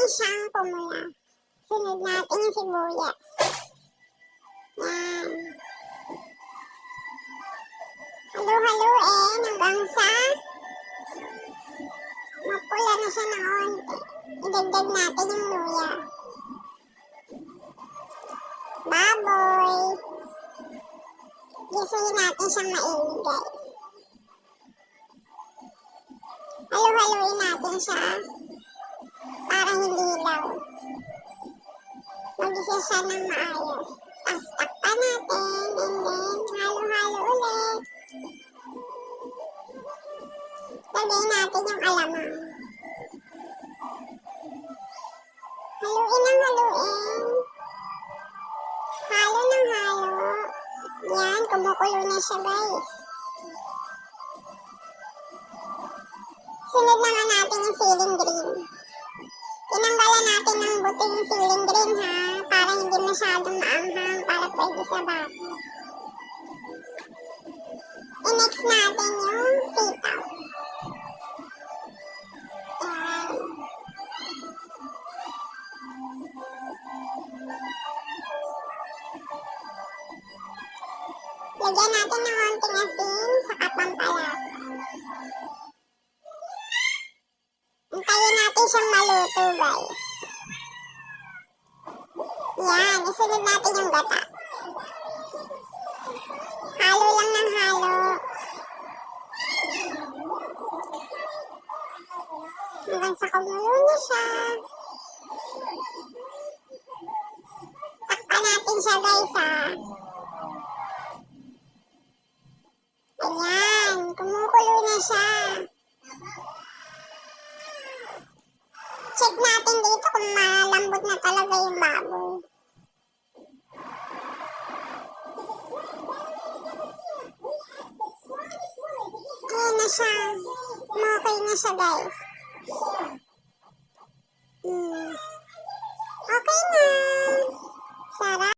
siyang pumula. Sunod natin yung sibuyas. Yan. Halu-haluin hanggang sa mapula na siya ng onte. Idagdag natin yung luya. Baboy. Gisuhin natin siyang maigi, guys. Halu-haluin natin siya para hindi hilaw. Mag-isa siya ng maayos. Tapos takpan natin and then halo-halo ulit. Lagay natin yung alamang. Haluin ng haluin. Halo ng halo. Yan, kumukulo na siya, guys. Sunod naman natin yung ceiling green. Tinanggalan natin ng buto yung ceiling green, ha, para hindi masyadong maanghang, para pwede sa bata. I-mix natin yung sitaw. Ayan. Lagyan natin ng konting asin sa pampalasa. Antayin natin siyang maluto, guys. Yan, isunod natin yung gata. Halo lang ng halo. Hanggang sa kumulo na siya. Takpan natin siya, guys, ha. Ayan, kumukulo na siya. Check natin dito kung malambot na talaga yung baboy. Ayan na siya. Okay na siya, guys. Okay na. Sarap.